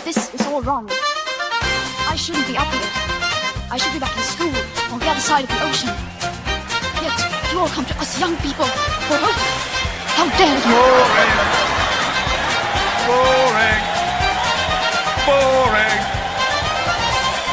This is all wrong. I shouldn't be up here. I should be back in school on the other side of the ocean. Yet you all come to us young people for hope. How dare you! Boring. Boring.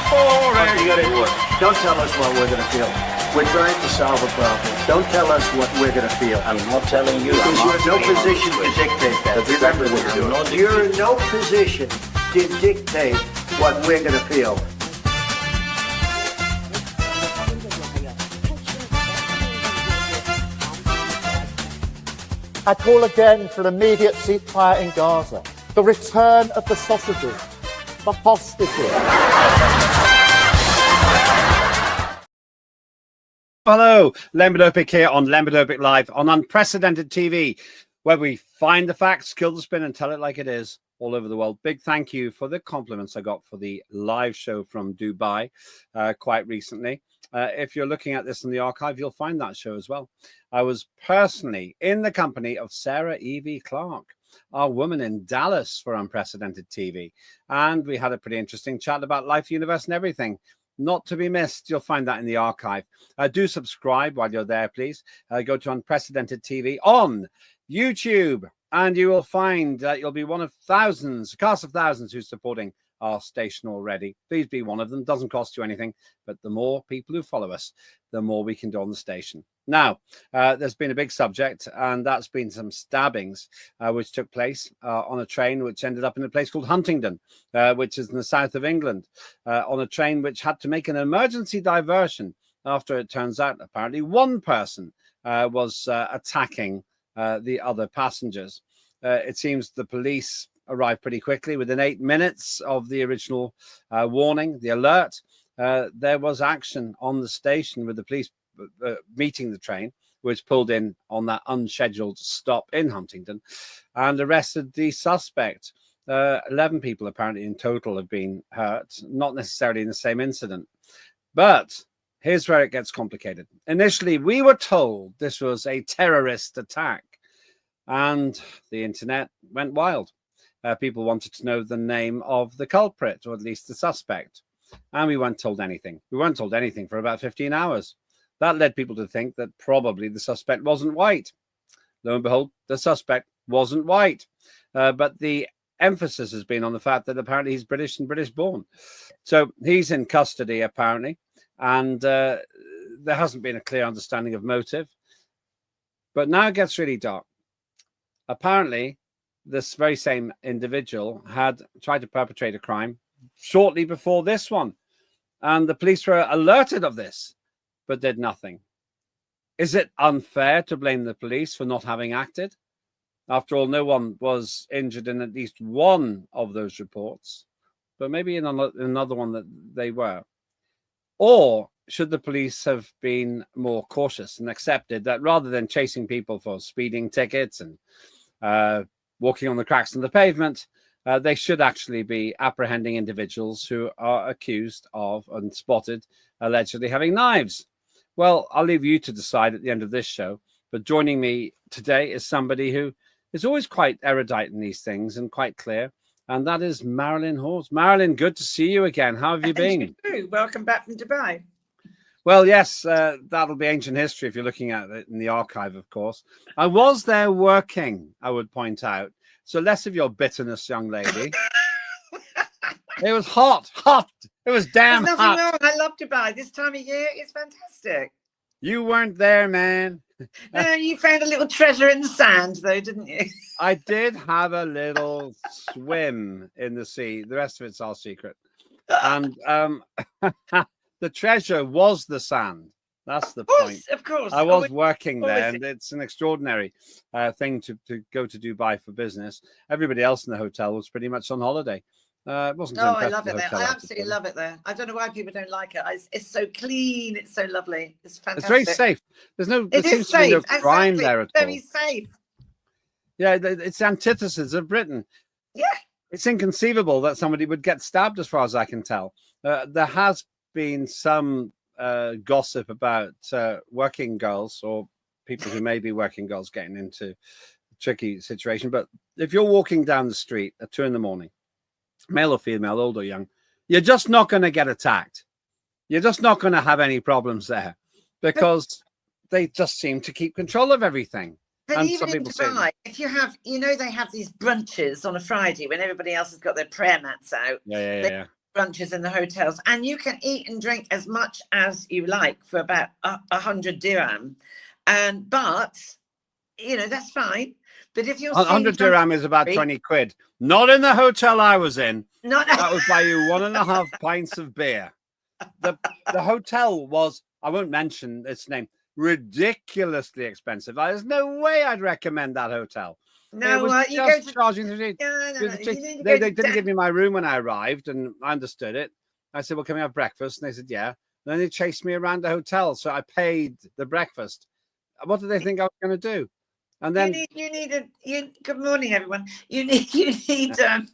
Boring. Okay, you gotta do it. Don't tell us what we're gonna feel. We're trying to solve a problem. Don't tell us what we're gonna feel. I'm not telling you. Because you're in no position to dictate that. That's exactly what you're doing. You're in no position to dictate what we're gonna feel. I call again for an immediate ceasefire in Gaza, the return of the sausages, the hostages. Hello, Lembit Öpik here on Lembit Öpik Live on Unprecedented TV, where we find the facts, kill the spin and tell it like it is all over the world. Big thank you for the compliments I got for the live show from Dubai quite recently. If you're looking at this in the archive, you'll find that show as well. I was personally in the company of Sarah Evie Clark, our woman in Dallas for Unprecedented TV. And we had a pretty interesting chat about life, universe and everything. Not to be missed. You'll find that in the archive. Do subscribe while you're there, please. Go to Unprecedented TV on YouTube, and you will find that you'll be one of thousands, a cast of thousands who's supporting our station already. Please be one of them. Doesn't cost you anything, but the more people who follow us, the more we can do on the station. Now, there's been a big subject, and that's been some stabbings which took place on a train which ended up in a place called Huntingdon, which is in the south of England, on a train which had to make an emergency diversion after it turns out apparently one person was attacking the other passengers. It seems the police arrived pretty quickly. Within 8 minutes of the original warning, the alert, there was action on the station with the police meeting the train, which pulled in on that unscheduled stop in Huntingdon and arrested the suspect. 11 people apparently in total have been hurt, not necessarily in the same incident. But here's where it gets complicated. Initially, we were told this was a terrorist attack, and the internet went wild. People wanted to know the name of the culprit, or at least the suspect. And we weren't told anything. We weren't told anything for about 15 hours. That led people to think that probably the suspect wasn't white. Lo and behold, the suspect wasn't white. But the emphasis has been on the fact that apparently he's British and British born. So he's in custody, apparently. And there hasn't been a clear understanding of motive. But now it gets really dark. Apparently, this very same individual had tried to perpetrate a crime shortly before this one. And the police were alerted of this, but did nothing. Is it unfair to blame the police for not having acted? After all, no one was injured in at least one of those reports, but maybe in another one that they were. Or should the police have been more cautious and accepted that rather than chasing people for speeding tickets and walking on the cracks in the pavement, they should actually be apprehending individuals who are accused of and spotted allegedly having knives? Well, I'll leave you to decide at the end of this show. But joining me today is somebody who is always quite erudite in these things and quite clear, and that is Marylin Hawes. Marilyn, good to see you again. How have you been? You welcome back from Dubai. Well, yes, that'll be ancient history if you're looking at it in the archive, of course. I was there working, I would point out. So less of your bitterness, young lady. It was hot. It was damn There's hot. nothing wrong. I love Dubai. This time of year, it's fantastic. You weren't there, man. No, you found a little treasure in the sand, though, didn't you? I did have a little swim in the sea. The rest of it's our secret. And the treasure was the sand. That's the point. Of course. I was working there, and it's an extraordinary thing to go to Dubai for business. Everybody else in the hotel was pretty much on holiday. It wasn't. Oh, I love it there. I absolutely love it there. I don't know why people don't like it. It's so clean. It's so lovely. It's fantastic. It's very safe. There's no. There seems to be no crime there at all. Very safe. Yeah, it's the antithesis of Britain. Yeah. It's inconceivable that somebody would get stabbed, as far as I can tell. There has been some gossip about working girls or people who may be working girls getting into a tricky situation. But if you're walking down the street at 2 a.m, male or female, old or young, you're just not going to get attacked. You're just not going to have any problems there because they just seem to keep control of everything. But And even some in people say, Dubai, if you have, they have these brunches on a Friday when everybody else has got their prayer mats out. yeah. Brunches in the hotels, and you can eat and drink as much as you like for about 100 dirham. But that's fine. But if you're 100 dirham is about 20 quid. Not in the hotel I was in. That would buy you 1.5 pints of beer. The hotel was, I won't mention its name, ridiculously expensive. There's no way I'd recommend that hotel. No, you go to charging. They didn't give me my room when I arrived, and I understood it. I said, "Well, can we have breakfast?" And they said, "Yeah." And then they chased me around the hotel, so I paid the breakfast. What did they think I was going to do? And then good morning, everyone. You need to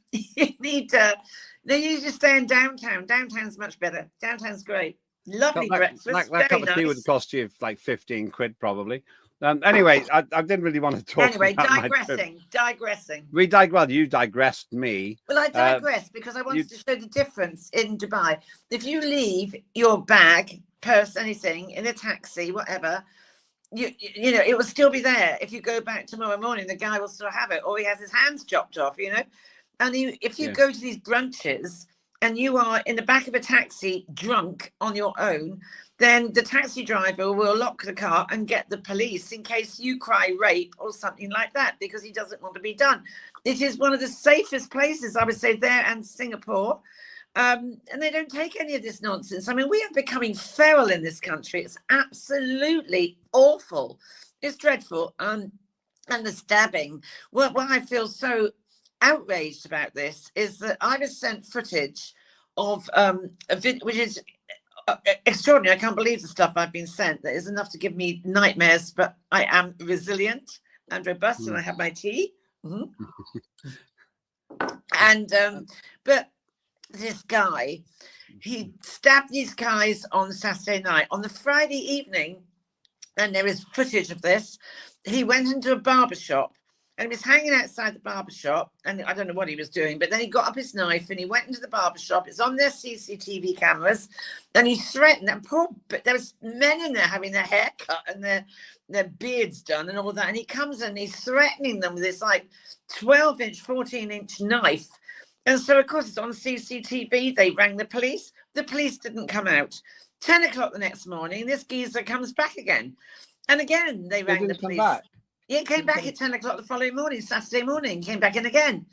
stay in downtown. Downtown's much better. Downtown's great. Lovely breakfast. That cup of tea would cost you like 15 quid probably. Anyway, I didn't really want to talk. Anyway, digressing. You digressed me. Well, I digressed because I wanted to show the difference in Dubai. If you leave your bag, purse, anything in a taxi, whatever, it will still be there. If you go back tomorrow morning, the guy will still have it, or he has his hands chopped off. And if you go to these brunches and you are in the back of a taxi drunk on your own, then the taxi driver will lock the car and get the police in case you cry rape or something like that, because he doesn't want to be done. It is one of the safest places, I would say, there and Singapore. And they don't take any of this nonsense. I mean, we are becoming feral in this country. It's absolutely awful. It's dreadful. And the stabbing. What I feel so outraged about this is that I was sent footage of which is extraordinary. I can't believe the stuff I've been sent. That is enough to give me nightmares, but I am resilient and robust, and I have my tea. And but this guy, he stabbed these guys on Saturday night. On the Friday evening, and there is footage of this, he went into a barber shop and he was hanging outside the barber shop, and I don't know what he was doing, but then he got up his knife and he went into the barber shop. It's on their CCTV cameras, and he threatened them. But there was men in there having their hair cut and their beards done and all that, and he comes and he's threatening them with this like 12-inch, 14-inch knife. And so, of course, it's on CCTV. They rang the police. The police didn't come out. 10 o'clock the next morning, this geezer comes back again. And again, they rang the police. Yeah, he came back at 10 o'clock the following morning, Saturday morning, came back in again.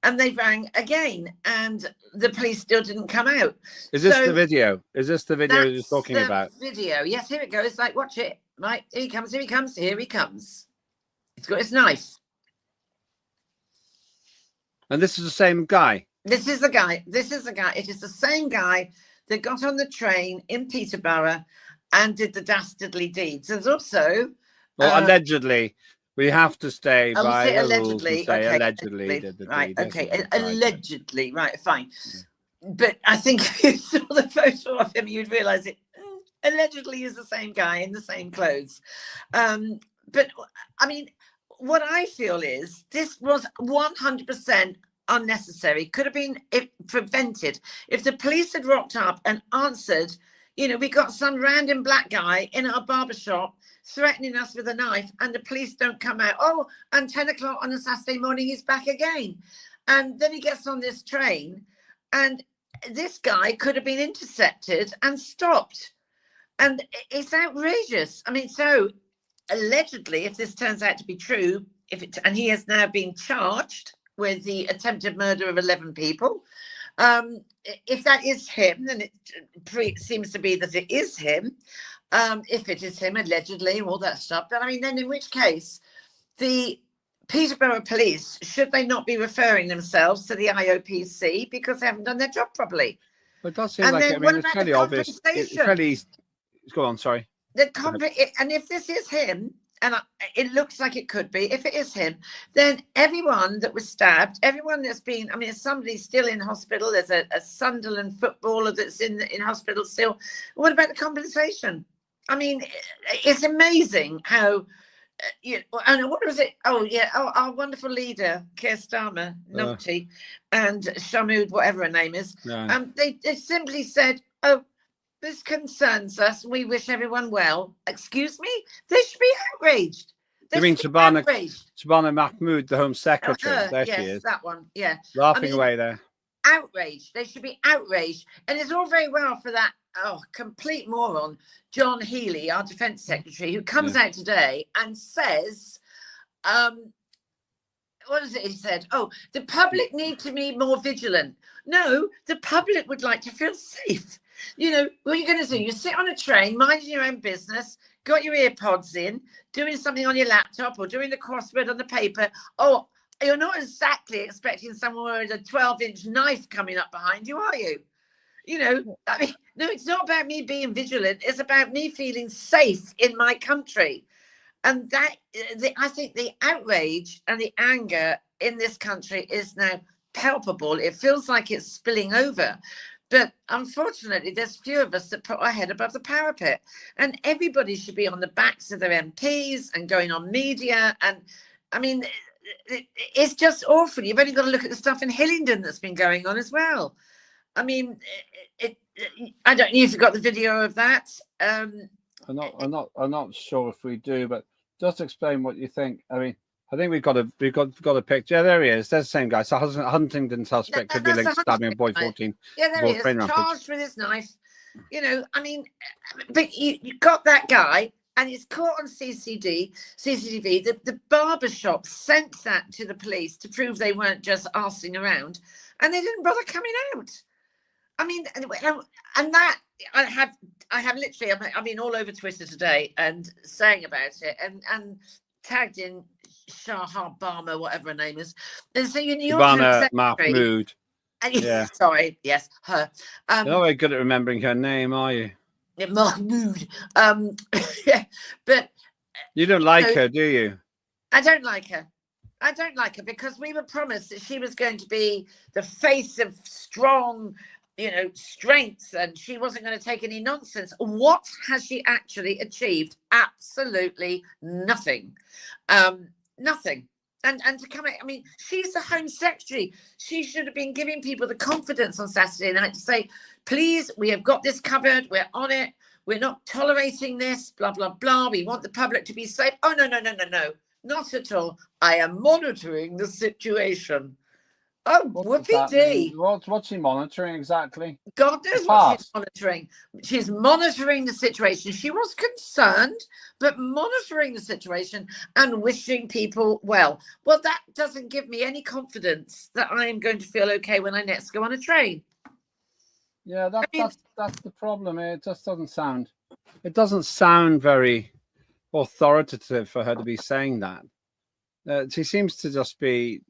And they rang again, and the police still didn't come out. Is this the video? Is this the video you're talking about? Video. Yes, here it goes. Like, watch it. Right, here he comes, here he comes, here he comes. He's got his knife. And this is the same guy? This is the guy. It is the same guy that got on the train in Peterborough and did the dastardly deeds. There's also... Well, allegedly, we have to stay by the allegedly. Rules and say okay, allegedly did the right, deed. okay, allegedly, right, fine. Yeah. But I think if you saw the photo of him, you'd realise it allegedly is the same guy in the same clothes. But, I mean, what I feel is this was 100% unnecessary. Could have been prevented. If the police had rocked up and answered, we got some random black guy in our barbershop threatening us with a knife, and the police don't come out. Oh, and 10 o'clock on a Saturday morning, he's back again. And then he gets on this train, and this guy could have been intercepted and stopped. And it's outrageous. I mean, so allegedly, if this turns out to be true, and he has now been charged with the attempted murder of 11 people. If that is him, then it seems to be that it is him. If it is him, allegedly, all that stuff. But I mean, then in which case, the Peterborough police, should they not be referring themselves to the IOPC because they haven't done their job properly? But it does seem like it's fairly obvious. It's fairly... Go on, sorry. And if this is him, and it looks like it could be, if it is him, then everyone that was stabbed, everyone that's been, I mean, somebody's still in hospital. There's a Sunderland footballer that's in hospital still. What about the compensation? I mean, it's amazing how and what was it? Oh, yeah, our wonderful leader, Keir Starmer, Numpty, and Shamud, whatever her name is, they simply said, oh, this concerns us. We wish everyone well. Excuse me? They should be outraged. You mean Subhana Mahmood, the Home Secretary? There she is. That one, yeah. Laughing away there. Outraged. They should be outraged. And it's all very well for that complete moron, John Healey, our Defence Secretary, who comes out today and says, what is it he said? Oh, the public need to be more vigilant. No, the public would like to feel safe. You know, what are you going to do? You sit on a train, minding your own business, got your earpods in, doing something on your laptop or doing the crossword on the paper. Oh, you're not exactly expecting someone with a 12-inch knife coming up behind you, are you? You know, I mean, no, it's not about me being vigilant. It's about me feeling safe in my country. And that, I think the outrage and the anger in this country is now palpable. It feels like it's spilling over. But unfortunately, there's few of us that put our head above the parapet. And everybody should be on the backs of their MPs and going on media. And I mean, it's just awful. You've only got to look at the stuff in Hillingdon that's been going on as well. I mean, I don't know if you got the video of that. I'm not sure if we do, but just explain what you think. I mean, I think we've got a picture. Yeah, there he is. There's the same guy. So Huntingdon suspect could be linked to stabbing a boy 14. Yeah, there he is, charged with his knife. You know, I mean, but you got that guy, and he's caught on CCTV. The barber shop sent that to the police to prove they weren't just arsing around, and they didn't bother coming out. I mean, and that I have literally, I've been all over Twitter today and saying about it, and tagged in Shahar Barma, whatever her name is, and so you're Mahmood. Yeah, sorry, yes, her. You're not very good at remembering her name, are you? Mahmood. Yeah, but you don't like her, do you? I don't like her. I don't like her because we were promised that she was going to be the face of strong, strength, and she wasn't going to take any nonsense. What has she actually achieved? Absolutely nothing. Nothing. And to come out, I mean, she's the Home Secretary. She should have been giving people the confidence on Saturday night to say, please, we have got this covered. We're on it. We're not tolerating this, blah, blah, blah. We want the public to be safe. Oh, no. Not at all. I am monitoring the situation. Oh, whoopie-dee. What's she monitoring exactly? God knows what she's monitoring. She's monitoring the situation. She was concerned, but monitoring the situation and wishing people well. Well, that doesn't give me any confidence that I am going to feel okay when I next go on a train. Yeah, that's the problem. It just doesn't sound. It doesn't sound very authoritative for her to be saying that. She seems to just be.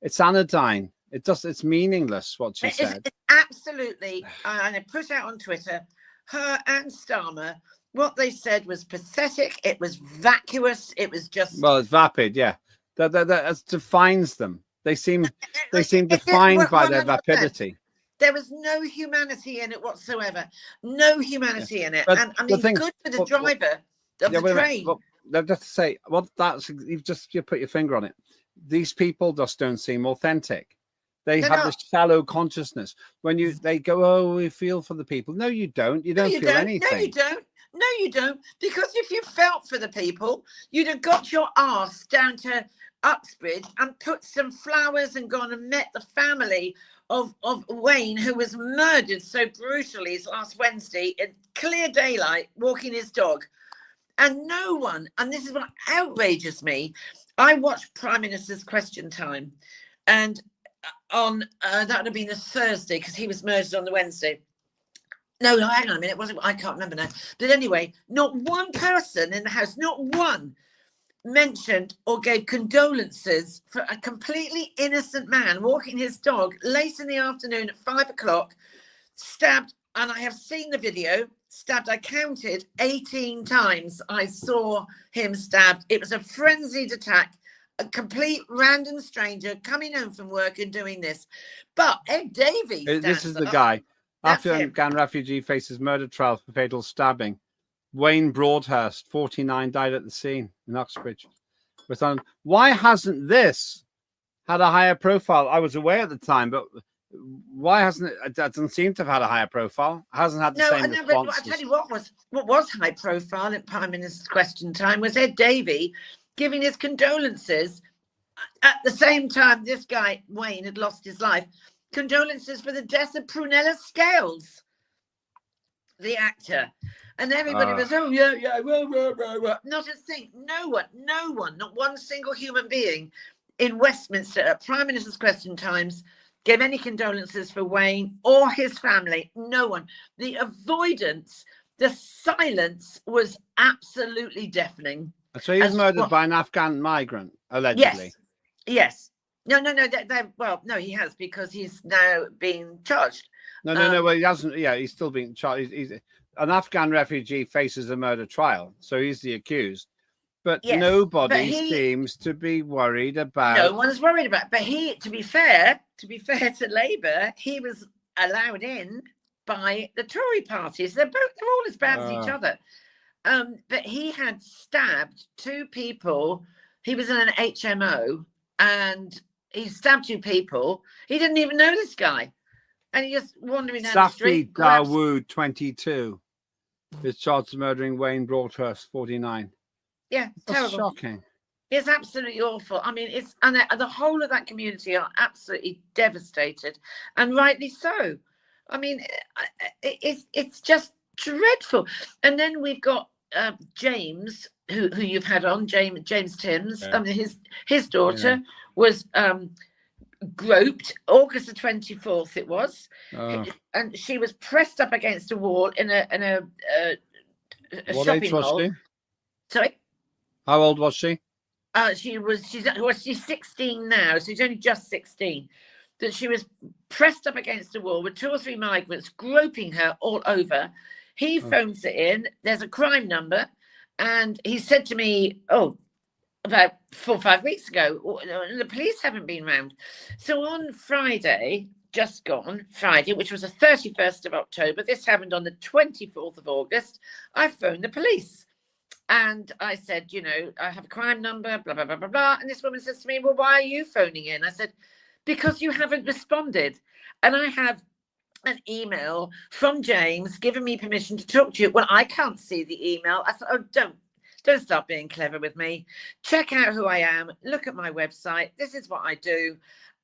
It's anodyne. It's meaningless what she said. It's absolutely. And I put out on Twitter, her and Starmer. What they said was pathetic. It was vacuous. It was just. Well, it's vapid. Yeah, that defines them. They seem defined by their vapidity. There was no humanity in it whatsoever. No humanity in it. But and I mean, good for the driver of the train. Just to say, you put your finger on it. These people just don't seem authentic. They have this shallow consciousness. When they go, oh, we feel for the people. No, you don't. You don't feel anything. No, you don't. Because if you felt for the people, you'd have got your arse down to Uxbridge and put some flowers and gone and met the family of Wayne, who was murdered so brutally last Wednesday in clear daylight, walking his dog. And no one, and this is what outrages me, I watched Prime Minister's Question Time, and on that would have been the Thursday because he was murdered on the Wednesday. No, hang on a minute. It wasn't. I can't remember now. But anyway, not one person in the House, not one, mentioned or gave condolences for a completely innocent man walking his dog late in the afternoon at 5 o'clock, stabbed. And I have seen the video. Stabbed, I counted 18 times. I saw him stabbed. It was a frenzied attack, a complete random stranger coming home from work and doing this. But Ed Davies, this is the guy. Afghan refugee faces murder trial for fatal stabbing. Wayne Broadhurst, 49, died at the scene in Uxbridge. Why hasn't this had a higher profile? I was away at the time, but why hasn't it? It doesn't seem to have had a higher profile. It hasn't had the same No, but responses. I tell you what was high profile at Prime Minister's Question Time was Ed Davey giving his condolences at the same time this guy Wayne had lost his life. Condolences for the death of Prunella Scales, the actor. And everybody was, oh, yeah, well. Not a thing. No one, not one single human being in Westminster at Prime Minister's Question Times gave any condolences for Wayne or his family. No one. The avoidance, the silence was absolutely deafening. So he was murdered by an Afghan migrant, allegedly. Yes. No. Well, no, he has, because he's now being charged. No. Well, he hasn't. Yeah, he's still being charged. He's an Afghan refugee faces a murder trial, so he's the accused. But nobody seems to be worried about. No one's worried about. But to be fair to Labour, he was allowed in by the Tory parties. They're all as bad as each other. But he had stabbed 2 people. He was in an HMO and he stabbed 2 people. He didn't even know this guy. And he just wandering down the street. Safi Dawood, 22, is charged with murdering Wayne Broadhurst, 49. Yeah, That's terrible. Shocking. It's absolutely awful. I mean, the whole of that community are absolutely devastated, and rightly so. I mean, it's just dreadful. And then we've got James, who you've had on, James Timms. Yeah. I mean, his daughter was groped August the 24th. It was, and she was pressed up against a wall in a What shopping age was mall. she? Sorry. How old was she? She's 16 now, so she's only just 16. That she was pressed up against a wall with 2 or 3 migrants groping her all over. He phones it in. There's a crime number, and he said to me, about 4 or 5 weeks ago, the police haven't been round. So on Friday, just gone Friday, which was the 31st of October, this happened on the 24th of August, I phoned the police. And I said, I have a crime number, blah, blah, blah, blah, blah. And this woman says to me, well, why are you phoning in? I said, because you haven't responded. And I have an email from James giving me permission to talk to you. Well, I can't see the email. I thought, don't start being clever with me. Check out who I am. Look at my website. This is what I do.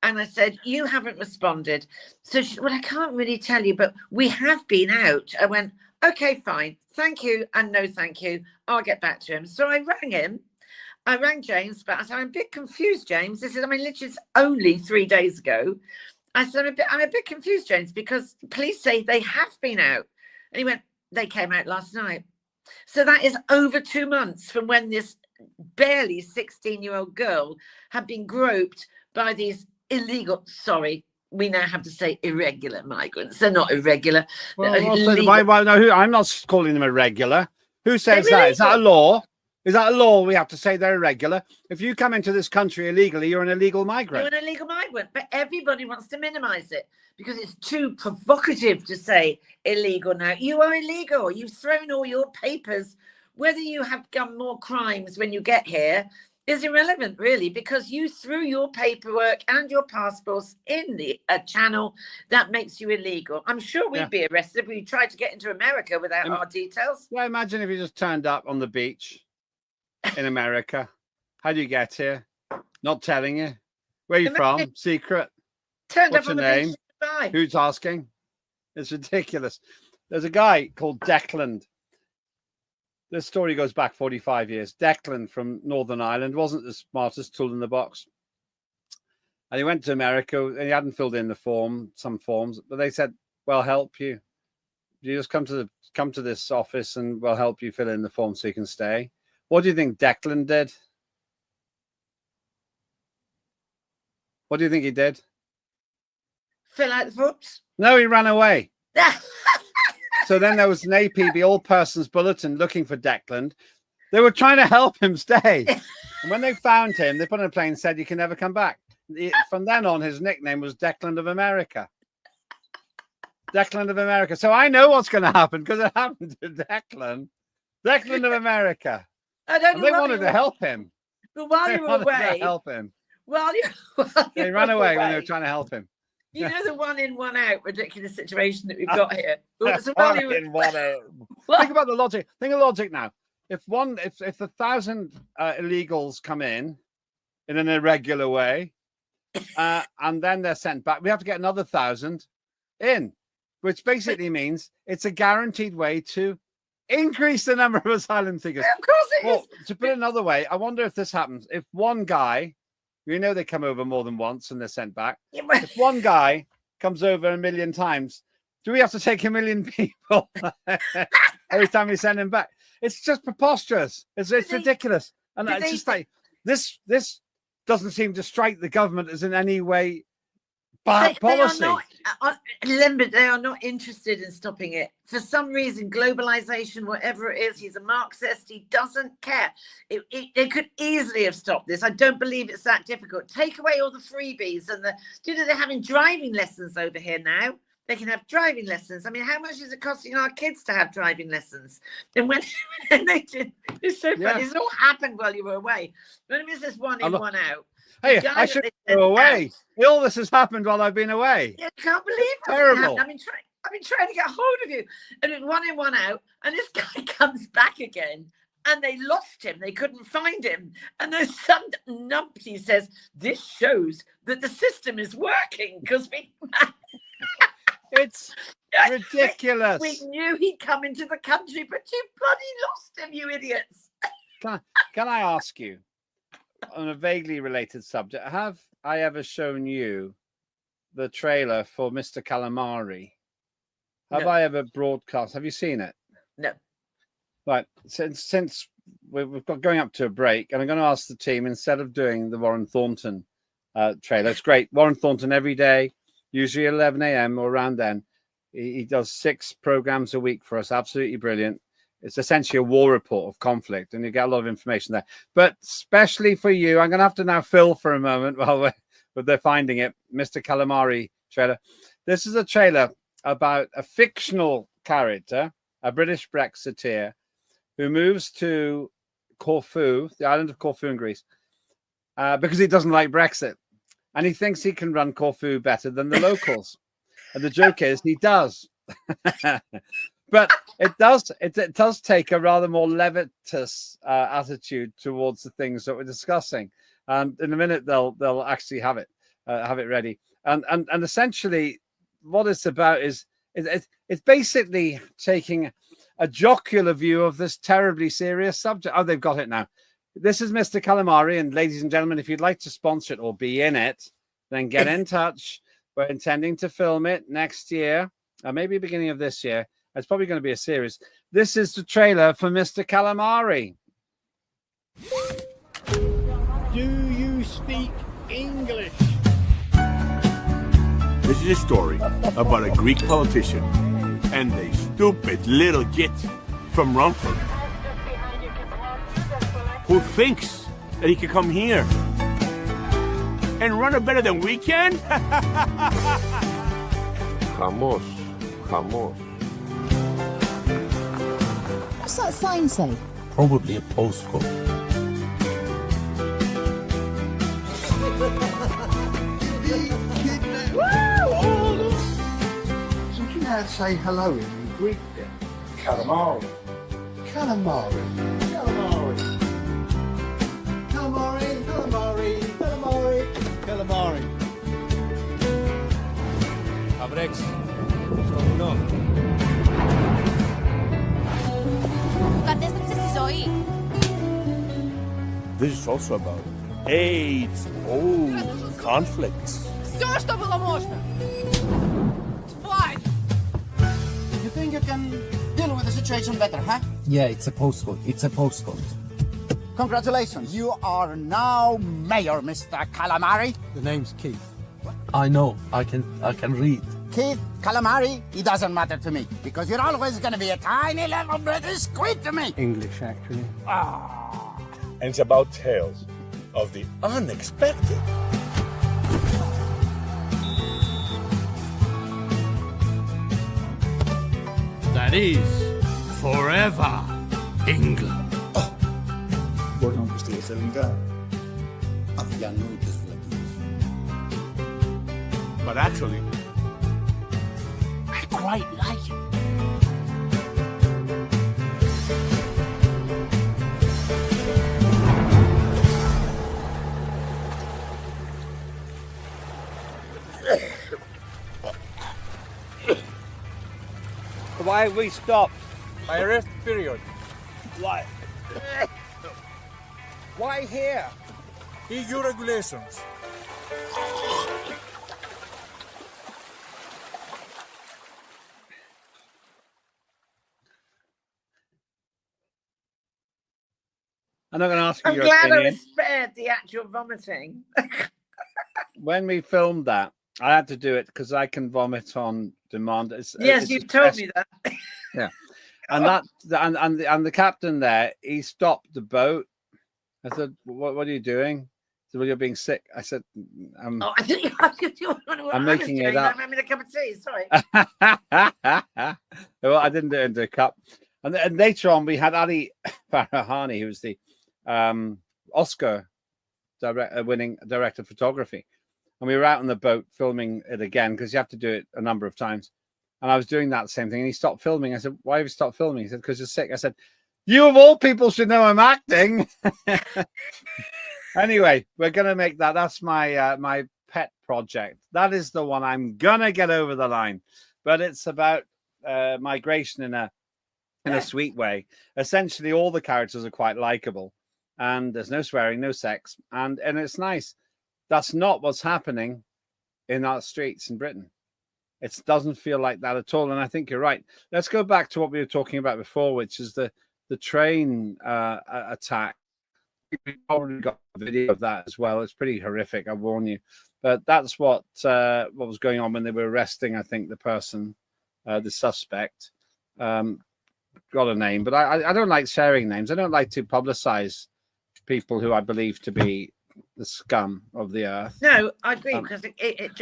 And I said, you haven't responded. So she said, well, I can't really tell you, but we have been out. I went, okay, fine. Thank you. And no, thank you. I'll get back to him. So I rang him. I rang James, but I said, I'm a bit confused, James. This is, literally it's only 3 days ago. I said, I'm a bit confused, James, because police say they have been out. And he went, they came out last night. So that is over 2 months from when this barely 16-year-old girl had been groped by these illegal, we now have to say irregular migrants. They're not irregular. Well, I'm not calling them irregular. Who says that? Is that a law? Is that a law? We have to say they're irregular. If you come into this country illegally, you're an illegal migrant. You're an illegal migrant, but everybody wants to minimize it because it's too provocative to say illegal now. You are illegal. You've thrown all your papers. Whether you have done more crimes when you get here is irrelevant, really, because you threw your paperwork and your passports in the channel that makes you illegal. I'm sure we'd be arrested if we tried to get into America without our details. Yeah, imagine if you just turned up on the beach in America. How do you get here? Not telling you. Where are you from? Secret. Turned What's up on your the name? beach. Bye. Who's asking? It's ridiculous. There's a guy called Declan. This story goes back 45 years. Declan from Northern Ireland wasn't the smartest tool in the box. And he went to America and he hadn't filled in some forms, but they said, we'll help you. You just come to this office and we'll help you fill in the form so you can stay. What do you think Declan did? What do you think he did? Fill out the forms? No, he ran away. So then there was an APB all persons bulletin looking for Declan. They were trying to help him stay. And when they found him, they put on a plane and said, you can never come back. From then on, his nickname was Declan of America. Declan of America. So I know what's going to happen because it happened to Declan. Declan of America. I don't And know they whether wanted you to were- help him. But while They you were wanted to away, help him. while you They ran away when they were trying to help him. You know the one in, one out ridiculous situation that we've got here. So One while you were- in, one out. What? Think about the logic. Think of the logic now. If the 1,000 illegals come in an irregular way, and then they're sent back, we have to get another 1,000 in, which basically means it's a guaranteed way to increase the number of asylum seekers. Of course it is. Well, to put it another way, I wonder if this happens. If one guy, you know, they come over more than once and they're sent back. Yeah, but- If one guy comes over 1 million times, do we have to take 1 million people every time we send him back? It's just preposterous. It's ridiculous. And it's just like this doesn't seem to strike the government as in any way bad policy. They are not, Lembit, they are not interested in stopping it. For some reason, globalization, whatever it is, he's a Marxist, he doesn't care. They could easily have stopped this. I don't believe it's that difficult. Take away all the freebies and they're having driving lessons over here now. They can have driving lessons. I mean, how much is it costing our kids to have driving lessons? And when they did, it's so funny. Yeah. It's all happened while you were away. When it was this one in, one out. Hey, the guy I that should they sent go away. out- All this has happened while I've been away. I can't believe it. Terrible. I've been trying to get hold of you. And it's one in, one out. And this guy comes back again. And they lost him. They couldn't find him. And there's some numpty says, this shows that the system is working because It's ridiculous. we knew he'd come into the country, but you bloody lost him, you idiots. Can I ask you, on a vaguely related subject, have I ever shown you the trailer for Mr. Calamari? Have No. I ever broadcast? Have you seen it? No. Right. Since we've got going up to a break, and I'm going to ask the team, instead of doing the Warren Thornton trailer, it's great. Warren Thornton every day, usually 11 a.m. or around then. He does 6 programs a week for us. Absolutely brilliant. It's essentially a war report of conflict, and you get a lot of information there. But especially for you, I'm going to have to now fill for a moment while they're finding it. Mr. Calamari trailer. This is a trailer about a fictional character, a British Brexiteer, who moves to Corfu, the island of Corfu in Greece, because he doesn't like Brexit. And he thinks he can run Corfu better than the locals. And the joke is he does. But it does take a rather more levitous attitude towards the things that we're discussing. And in a minute, they'll actually have it ready. And essentially, what it's about is it's basically taking a jocular view of this terribly serious subject. Oh, they've got it now. This is Mr. Calamari, and ladies and gentlemen, if you'd like to sponsor it or be in it, then get in touch. We're intending to film it next year, maybe beginning of this year. It's probably going to be a series. This is the trailer for Mr. Calamari. Do you speak English? This is a story about a Greek politician and a stupid little git from Romford who thinks that he can come here and run it better than we can. Χαμός. What's that sign say? Probably a postcode. So do you know how to say hello in Greek then? Calamari. Calamari. Calamari. Calamari. Calamari. Calamari. Calamari. Abrex. Στο Κατέστρεψε στη ζωή. This is also about AIDS, conflicts. Все, что было можно. Тварь! You think you can deal with the situation better, huh? Yeah, it's a postcode. It's a postcode. Congratulations. You are now mayor, Mr. Calamari. The name's Keith. I know. I can read. Keith Calamari, it doesn't matter to me because you're always going to be a tiny little British squid to me. English, actually. And it's about tales of the unexpected. That is forever. England. Voi non questi essere in gara. Abbiamo legislatives. But actually, I quite like it. Why have we stopped? My arrest period. Why? Why here? EU regulations. I'm not going to ask you I'm your glad I opinion. was spared the actual vomiting. When we filmed that, I had to do it because I can vomit on demand. Yes, it's you've a told stress- me that. Yeah, and the captain there, he stopped the boat. I said, "What are you doing?" He said, "Well, you're being sick." I said, Oh, I think you're I'm making it up. I'm having a cup of tea. Sorry. Well, I didn't do it into a cup. And later on, we had Ali Farahani, who was the Oscar winning director of photography. And we were out on the boat filming it again because you have to do it a number of times. And I was doing that same thing. And he stopped filming. I said, "Why have you stopped filming?" He said, "Because you're sick." I said, "You of all people should know I'm acting." Anyway, we're going to make that. That's my my pet project. That is the one I'm going to get over the line. But it's about migration in a sweet way. Essentially, all the characters are quite likable. And there's no swearing, no sex. And it's nice. That's not what's happening in our streets in Britain. It doesn't feel like that at all. And I think you're right. Let's go back to what we were talking about before, which is the train attack. We probably got a video of that as well. It's pretty horrific, I warn you. But that's what was going on when they were arresting, I think, the person, the suspect. Got a name, but I don't like sharing names. I don't like to publicize people who I believe to be the scum of the earth. No, I agree because it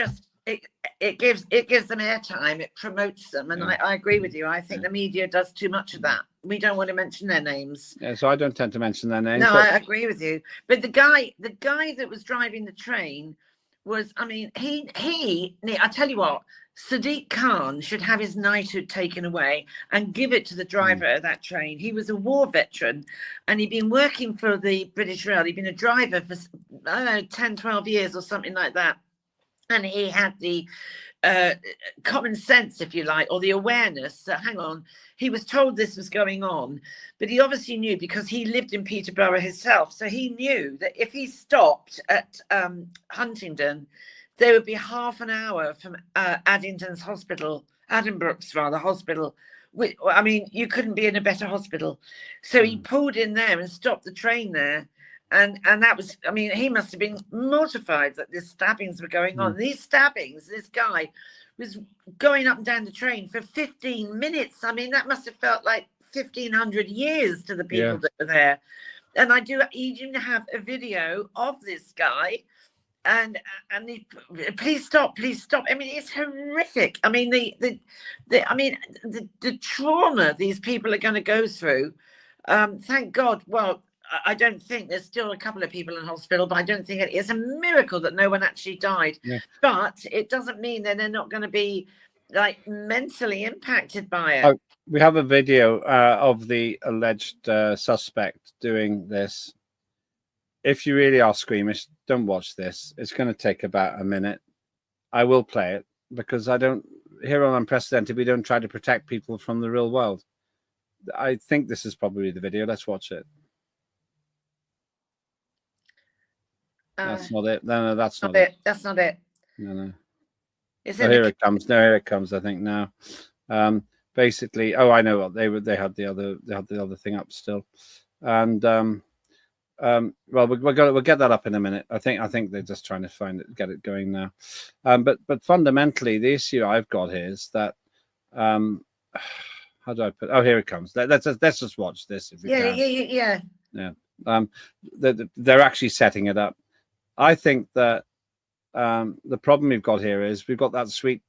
gives them airtime. It promotes them, and I agree with you. I think the media does too much of that. We don't want to mention their names. Yeah, so I don't tend to mention their names. No, but I agree with you. But the guy that was driving the train was, I mean, I tell you what, Sadiq Khan should have his knighthood taken away and give it to the driver of that train. He was a war veteran and he'd been working for the British Rail. He'd been a driver for, I don't know, 10, 12 years or something like that. And he had the common sense, if you like, or the awareness that, hang on, he was told this was going on, but he obviously knew because he lived in Peterborough himself. So he knew that if he stopped at Huntingdon, there would be half an hour from Addington's hospital, Addenbrooke's rather hospital. I mean, you couldn't be in a better hospital. So he pulled in there and stopped the train there. And that was, I mean, he must have been mortified that these stabbings were going on. These stabbings, this guy was going up and down the train for 15 minutes. I mean, that must have felt like 1,500 years to the people that were there. And I do even have a video of this guy. And please stop. I mean, it's horrific. I mean, the trauma these people are going to go through. Thank God. Well, I don't think there's still a couple of people in hospital, but I don't think it's a miracle that no one actually died. Yeah. But it doesn't mean that they're not going to be like mentally impacted by it. Oh, we have a video of the alleged suspect doing this. If you really are squeamish, don't watch this. It's going to take about a minute. I will play it because I don't, here on Unprecedented, we don't try to protect people from the real world. I think this is probably the video. Let's watch it. That's not it. No, that's not it. That's not it. No. Here it comes. No, here it comes. I think now. Basically, I know what they had the other thing up still, and well, we'll get that up in a minute. I think they're just trying to get it going now. But fundamentally, the issue I've got here is that how do I put? Oh, here it comes. Let's just watch this. If we can. Yeah. They're actually setting it up. I think that the problem we've got here is we've got that sweet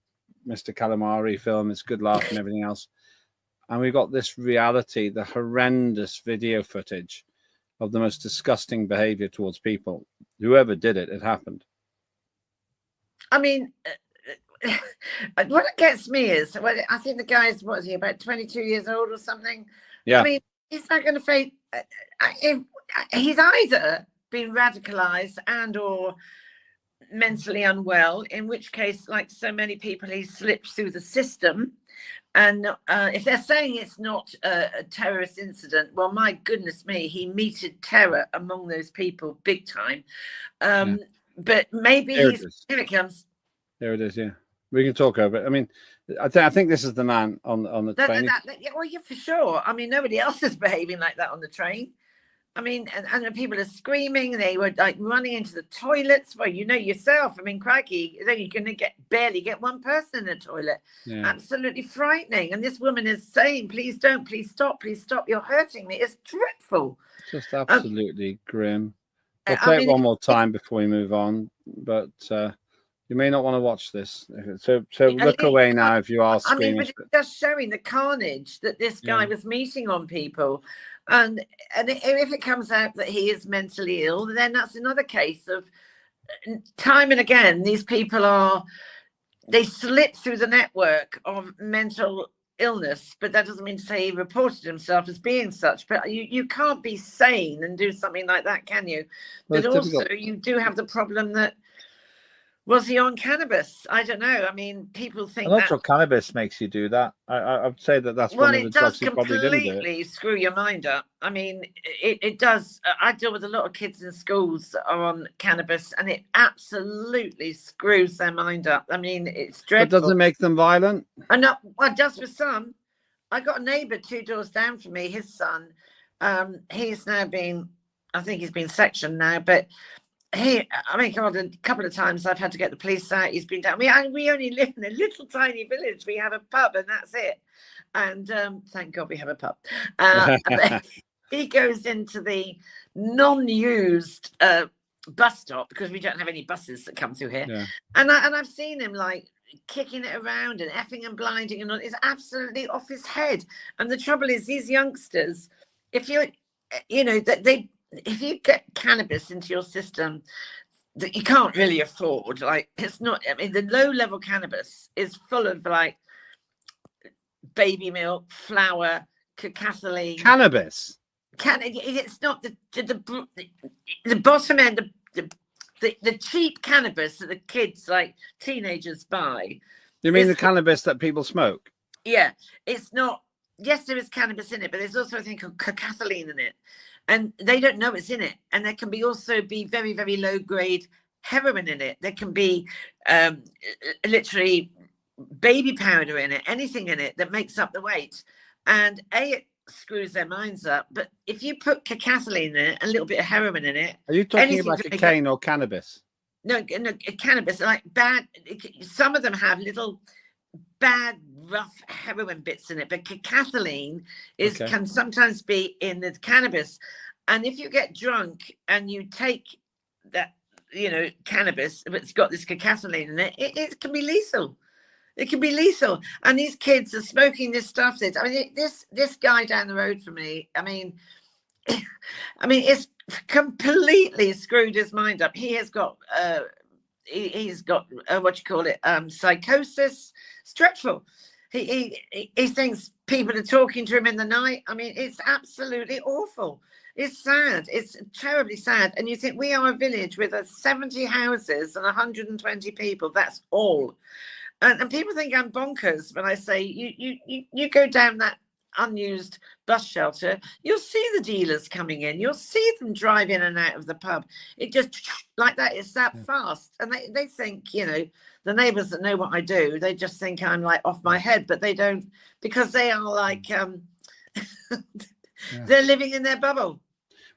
Mr. Calamari film. It's good laugh and everything else. and we've got this reality, the horrendous video footage of the most disgusting behavior towards people. Whoever did it, it happened. I mean, what gets me is, well, I think the guy's, what is he, about 22 years old or something? Yeah. I mean, he's not going to face, he's either been radicalized and or mentally unwell, in which case, like so many people, he slips through the system. And if they're saying it's not a terrorist incident, well, my goodness me, he meted terror among those people big time. But maybe here it comes. There it is, yeah. We can talk over it. I mean, I think this is the man on the train. Well, yeah, for sure. I mean, nobody else is behaving like that on the train. I mean, and people are screaming. They were like running into the toilets. Well, you know yourself. I mean, crikey, then you're going to barely get one person in the toilet. Yeah. Absolutely frightening. And this woman is saying, "Please don't. Please stop. Please stop. You're hurting me." It's dreadful. Just absolutely grim. We'll play it one more time before we move on, but you may not want to watch this. So look away now if you are screaming. I mean, but it's just showing the carnage that this guy was meeting on people. And if it comes out that he is mentally ill, then that's another case of time and again, these people they slip through the network of mental illness, but that doesn't mean to say he reported himself as being such. But you can't be sane and do something like that, can you? Well, but also you do have the problem that, was he on cannabis? I don't know. I mean, people think I'm not sure cannabis makes you do that. I'd say that's one of the drugs he probably didn't do. Well, it does completely screw your mind up. I mean, it does. I deal with a lot of kids in schools that are on cannabis, and it absolutely screws their mind up. I mean, it's dreadful. But does it make them violent? No, well, just for some. I got a neighbour 2 doors down from me. His son, he's now been, I think he's been sectioned now, but. I mean, God, a couple of times I've had to get the police out. He's been down. We only live in a little tiny village. We have a pub and that's it. And thank God we have a pub. He goes into the non-used bus stop because we don't have any buses that come through here. Yeah. And I've seen him like kicking it around and effing and blinding and all. It's absolutely off his head. And the trouble is, these youngsters, if if you get cannabis into your system that you can't really afford, like it's not, I mean, the low level cannabis is full of like baby milk, flour, cacophylline. Cannabis? It's not the bottom end, the cheap cannabis that the kids, like teenagers, buy. You mean the cannabis that people smoke? Yeah, it's not. Yes, there is cannabis in it, but there's also a thing called cacophylline in it. And they don't know it's in it. And there can also be very, very low grade heroin in it. There can be literally baby powder in it, anything in it that makes up the weight. And it screws their minds up. But if you put cacophylline in it, a little bit of heroin in it. Are you talking about cocaine or cannabis? No, cannabis. Like bad. Some of them have little bad rough heroin bits in it, but cacophylline can sometimes be in the cannabis. And if you get drunk and you take that, cannabis, but it's got this cacophylline in it, it can be lethal. It can be lethal. And these kids are smoking this stuff. I mean, this guy down the road from me, I mean, it's completely screwed his mind up. He has got he's got psychosis. It's dreadful. He thinks people are talking to him in the night. I mean, it's absolutely awful. It's sad. It's terribly sad. And you think we are a village with 70 houses and 120 people. That's all. And people think I'm bonkers when I say you go down that unused bus shelter, you'll see the dealers coming in. You'll see them drive in and out of the pub. It just like that. It's that fast. And they think, the neighbours that know what I do, they just think I'm like off my head, but they don't, because they are like, they're living in their bubble.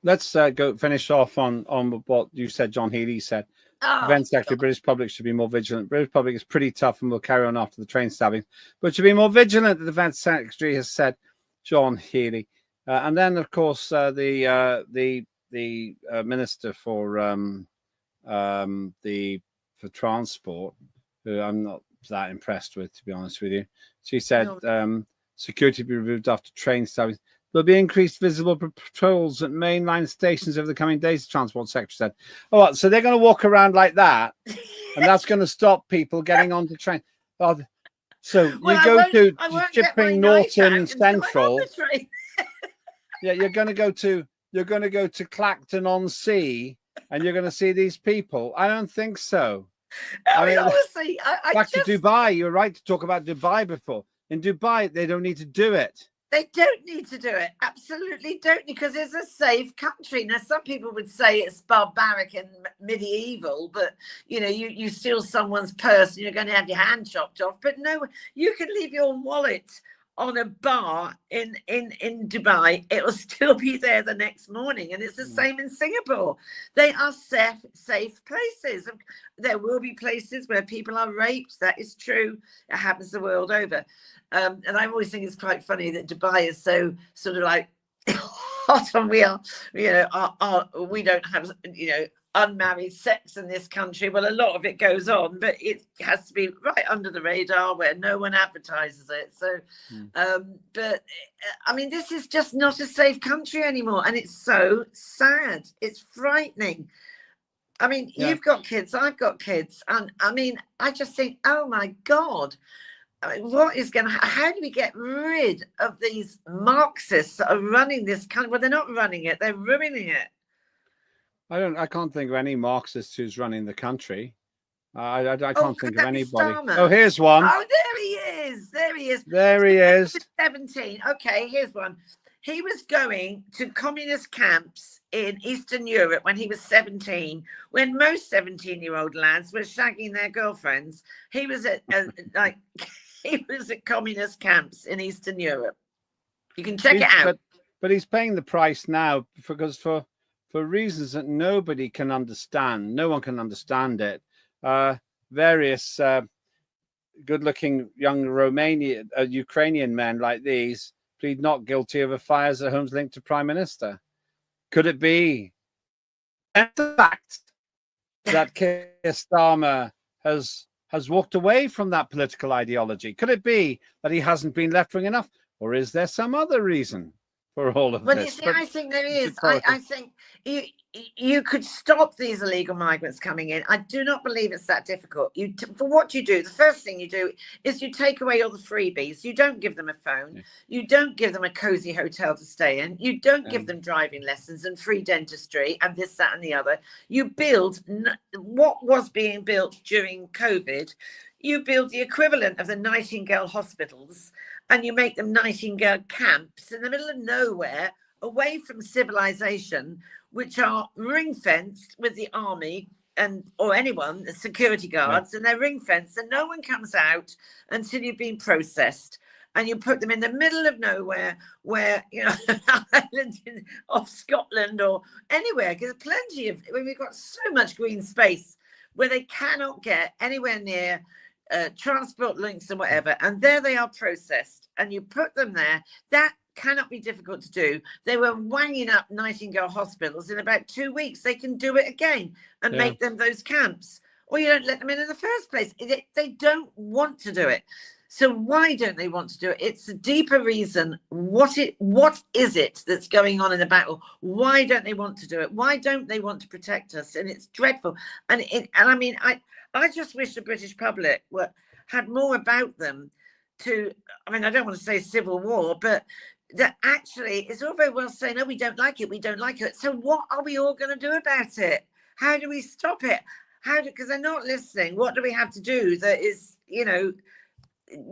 Let's go finish off on what you said, John Healy said. Defence Secretary, British public should be more vigilant. British public is pretty tough and will carry on after the train stabbing, but should be more vigilant, the Defence Secretary has said, John Healy. And then, of course, the Minister for Transport, who I'm not that impressed with, to be honest with you. She said Security be removed after train stabbings. There'll be increased visible patrols at mainline stations over the coming days, the Transport Secretary said. Oh, what, so they're going to walk around like that, and that's going to stop people getting onto train. Oh, so Well, you go to I won't get my Chipping knife out Norton until I'm on Central. the train. Yeah, you're going to go to Clacton on Sea, and you're going to see these people. I don't think so. I mean, honestly, back to Dubai. You're right to talk about Dubai before. In Dubai, they don't need to do it. They don't need to do it. Absolutely don't, because it's a safe country. Now, some people would say it's barbaric and medieval, but you know, you steal someone's purse and you're going to have your hand chopped off. But no, you can leave your wallet on a bar in Dubai. It will still be there the next morning, and it's the same in Singapore. They are safe places. There will be places where people are raped. That is true. It happens the world over. And I always think it's quite funny that Dubai is so sort of like hot on wheel. You know, we don't have, you know, unmarried sex in this country. Well, a lot of it goes on, but it has to be right under the radar where no one advertises it. So, but I mean, this is just not a safe country anymore, and it's so sad. It's frightening. I mean, you've got kids, I've got kids, and I mean, I just think, oh my God. I mean, what is going to happen? How do we get rid of these Marxists that are running this country? Well, they're not running it; they're ruining it. I can't think of any Marxist who's running the country. I can't think of anybody. Starmer. Oh, here's one. Oh, there he is. There he is. There he is. 17. Okay, here's one. He was going to communist camps in Eastern Europe when he was 17, when most 17-year-old lads were shagging their girlfriends. He was at he was at communist camps in Eastern Europe. You can check it out. But he's paying the price now because for reasons that nobody can understand. No one can understand it. Various good-looking young Ukrainian men like these plead not guilty of affairs at homes linked to Prime Minister. Could it be the fact that Keir Starmer has walked away from that political ideology? Could it be that he hasn't been left-wing enough? Or is there some other reason for all of Well, this? you see, I think there is. I think you could stop these illegal migrants coming in. I do not believe it's that difficult. For what you do, the first thing you do is you take away all the freebies. You don't give them a phone. Yeah. You don't give them a cozy hotel to stay in. You don't give them driving lessons and free dentistry and this, that, and the other. You build what was being built during COVID. You build the equivalent of the Nightingale hospitals, and you make them Nightingale camps in the middle of nowhere, away from civilization, which are ring-fenced with the army or anyone, the security guards, and they're ring-fenced, and no one comes out until you've been processed. And you put them in the middle of nowhere, where, you know, island off Scotland or anywhere, because plenty of, we've got so much green space where they cannot get anywhere near transport links and whatever, and there they are processed, and you put them there. That cannot be difficult to do. They were wanging up Nightingale hospitals. In about 2 weeks they can do it again and make them those camps, or you don't let them in the first place. They don't want to do it. So why don't they want to do it? It's a deeper reason. What is it that's going on in the battle? Why don't they want to do it? Why don't they want to protect us? And it's dreadful. And I mean, I just wish the British public had more about them to, I mean, I don't want to say civil war, but that actually it's all very well saying, oh, we don't like it. We don't like it. So what are we all going to do about it? How do we stop it? Because they're not listening. What do we have to do that is, you know,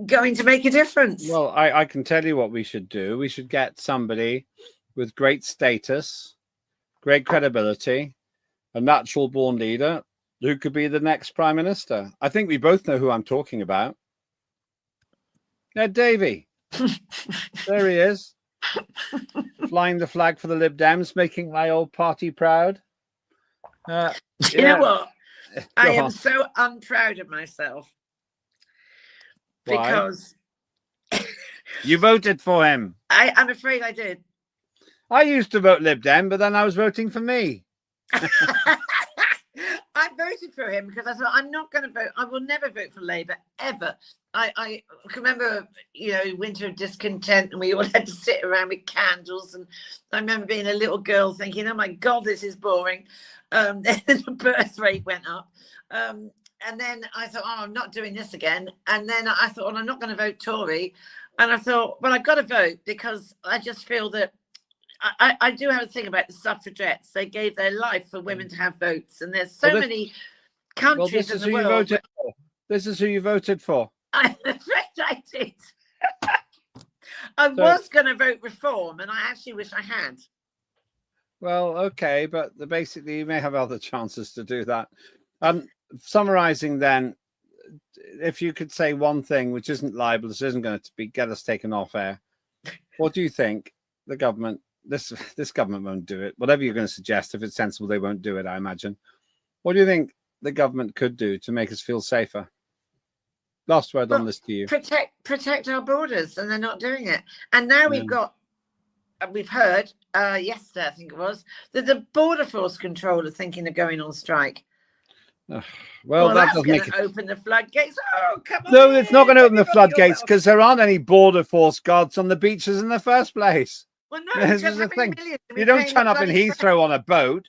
going to make a difference? Well, I can tell you what we should do. We should get somebody with great status, great credibility, a natural born leader who could be the next Prime Minister. I think we both know who I'm talking about. Ed Davey. There he is. Flying the flag for the Lib Dems, making my old party proud. You know what? I am so unproud of myself. Why? Because you voted for him. I'm afraid I did. I used to vote Lib Dem, but then I was voting for me. I'm voted for him because I thought I'm not going to vote. I will never vote for Labour ever. I can remember, winter of discontent, and we all had to sit around with candles. And I remember being a little girl thinking, "Oh my God, this is boring." Then the birth rate went up, and then I thought, "Oh, I'm not doing this again." And then I thought, "Well, I'm not going to vote Tory." And I thought, "Well, I've got to vote because I just feel that." I do have a thing about the suffragettes. They gave their life for women to have votes, and there's so many countries in the world. This is who you voted for. I'm afraid I did. I was going to vote Reform, and I actually wish I had. Well, okay, but basically you may have other chances to do that. Summarising then, if you could say one thing which isn't libelous, isn't going to get us taken off air, what do you think the government? This government won't do it. Whatever you're going to suggest, if it's sensible, they won't do it, I imagine. What do you think the government could do to make us feel safer? Last word on this to you. Protect our borders, and they're not doing it. And now we've heard yesterday, I think it was, that the Border Force Control are thinking of going on strike. Well, that doesn't make it open the floodgates. Oh, come on! No, it's not going to open the floodgates because there aren't any Border Force guards on the beaches in the first place. Well, no, this is the thing. You don't turn up in Heathrow on a boat.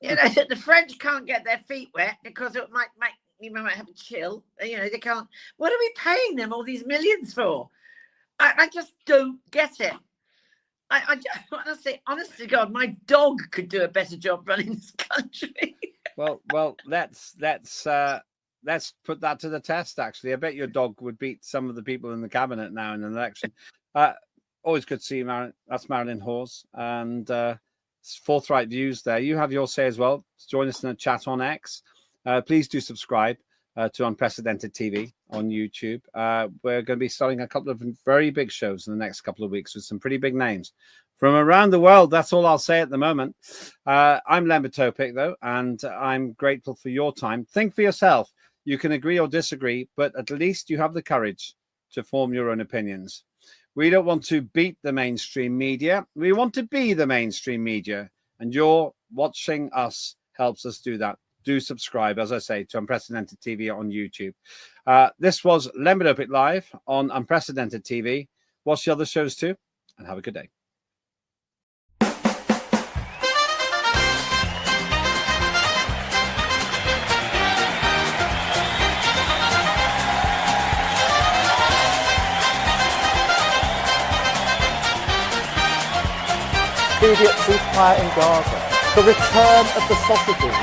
The French can't get their feet wet because it might make you might have a chill. They can't. What are we paying them all these millions for? I just don't get it. I honestly, to God, my dog could do a better job running this country. Well, let's put that to the test. Actually, I bet your dog would beat some of the people in the cabinet now in an election. Always good to see you, Marilyn. That's Marylin Hawes, and forthright views there. You have your say as well. Join us in a chat on X. Please do subscribe to Unprecedented TV on YouTube. We're going to be starting a couple of very big shows in the next couple of weeks with some pretty big names from around the world. That's all I'll say at the moment. I'm Lembit Öpik, though, and I'm grateful for your time. Think for yourself. You can agree or disagree, but at least you have the courage to form your own opinions. We don't want to beat the mainstream media. We want to be the mainstream media. And your watching us helps us do that. Do subscribe, as I say, to Unprecedented TV on YouTube. This was Lembit Öpik Live on Unprecedented TV. Watch the other shows too, and have a good day. Immediate ceasefire in Gaza. The return of the sausages.